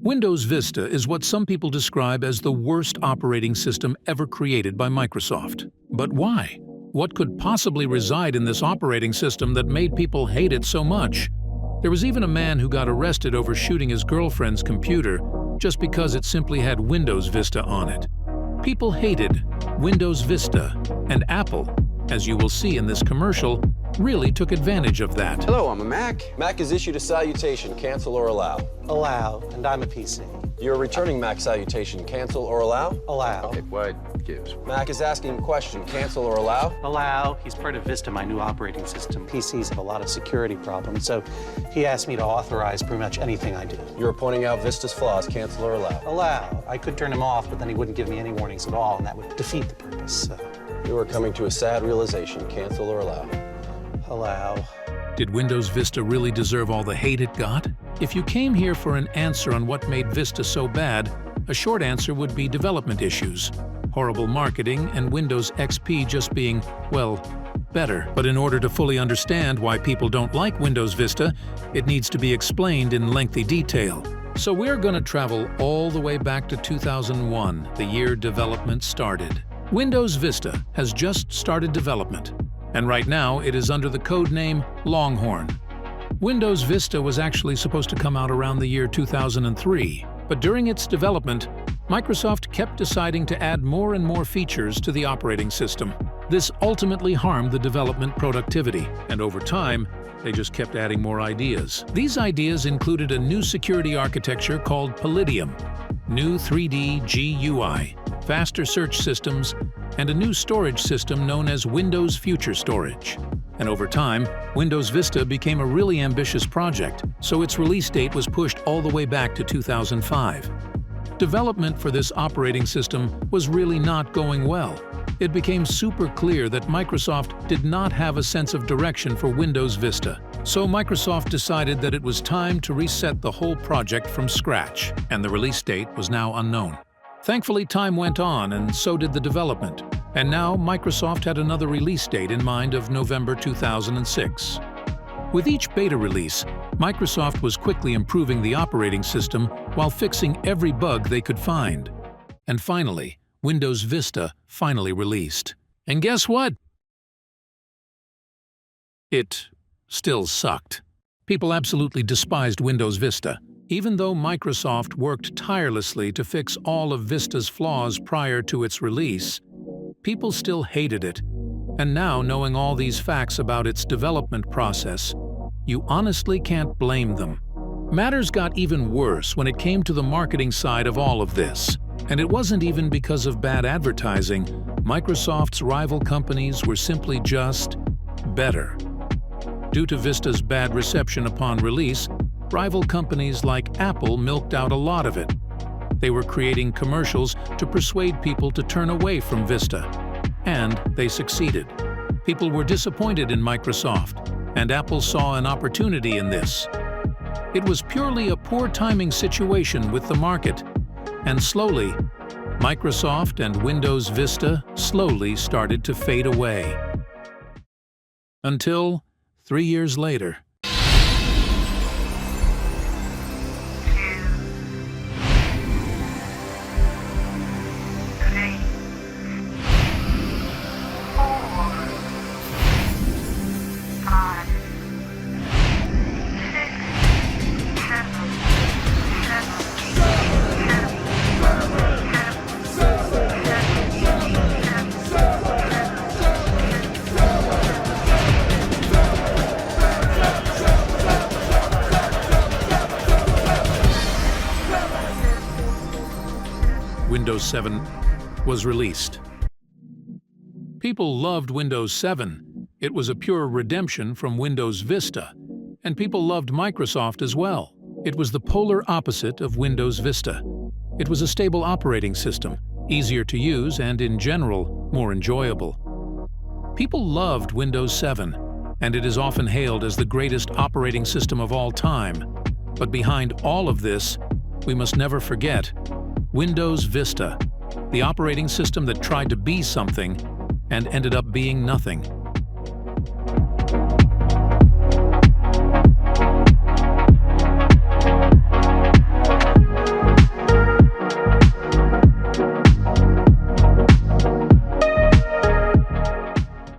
Windows Vista is what some people describe as the worst operating system ever created by Microsoft. But why? What could possibly reside in this operating system that made people hate it so much? There was even a man who got arrested over shooting his girlfriend's computer just because it simply had Windows Vista on it. People hated Windows Vista, and Apple, as you will see in this commercial, really took advantage of that. Hello, I'm a Mac. Mac is issued a salutation, cancel or allow. Allow, and I'm a PC. You're returning Mac salutation, cancel or allow? Allow. Okay, what gives? Mac is asking a question, cancel or allow? Allow. He's part of Vista, my new operating system. PCs have a lot of security problems, so he asked me to authorize pretty much anything I do. You're pointing out Vista's flaws, cancel or allow? Allow. I could turn him off, but then he wouldn't give me any warnings at all, and that would defeat the purpose, so. You are coming to a sad realization, cancel or allow? Allow. Did Windows Vista really deserve all the hate it got? If you came here for an answer on what made Vista so bad, a short answer would be development issues, horrible marketing, and Windows XP just being, well, better. But in order to fully understand why people don't like Windows Vista, it needs to be explained in lengthy detail. So we're going to travel all the way back to 2001, the year development started. Windows Vista has just started development, and right now it is under the code name Longhorn. Windows Vista was actually supposed to come out around the year 2003, but during its development, Microsoft kept deciding to add more and more features to the operating system. This ultimately harmed the development productivity, and over time, they just kept adding more ideas. These ideas included a new security architecture called Palladium, new 3D GUI, faster search systems, and a new storage system known as Windows Future Storage. And over time, Windows Vista became a really ambitious project, so its release date was pushed all the way back to 2005. Development for this operating system was really not going well. It became super clear that Microsoft did not have a sense of direction for Windows Vista. So Microsoft decided that it was time to reset the whole project from scratch, and the release date was now unknown. Thankfully, time went on, and so did the development. And now Microsoft had another release date in mind of November 2006. With each beta release, Microsoft was quickly improving the operating system while fixing every bug they could find. And finally, Windows Vista finally released. And guess what? It still sucked. People absolutely despised Windows Vista. Even though Microsoft worked tirelessly to fix all of Vista's flaws prior to its release, people still hated it. And now, knowing all these facts about its development process, you honestly can't blame them. Matters got even worse when it came to the marketing side of all of this. And it wasn't even because of bad advertising. Microsoft's rival companies were simply just better. Due to Vista's bad reception upon release, rival companies like Apple milked out a lot of it. They were creating commercials to persuade people to turn away from Vista. And they succeeded. People were disappointed in Microsoft, and Apple saw an opportunity in this. It was purely a poor timing situation with the market. And slowly, Microsoft and Windows Vista slowly started to fade away. Until 3 years later. Windows 7 was released. People loved Windows 7. It was a pure redemption from Windows Vista. And people loved Microsoft as well. It was the polar opposite of Windows Vista. It was a stable operating system, easier to use and, in general, more enjoyable. People loved Windows 7, and it is often hailed as the greatest operating system of all time. But behind all of this, we must never forget Windows Vista, the operating system that tried to be something and ended up being nothing.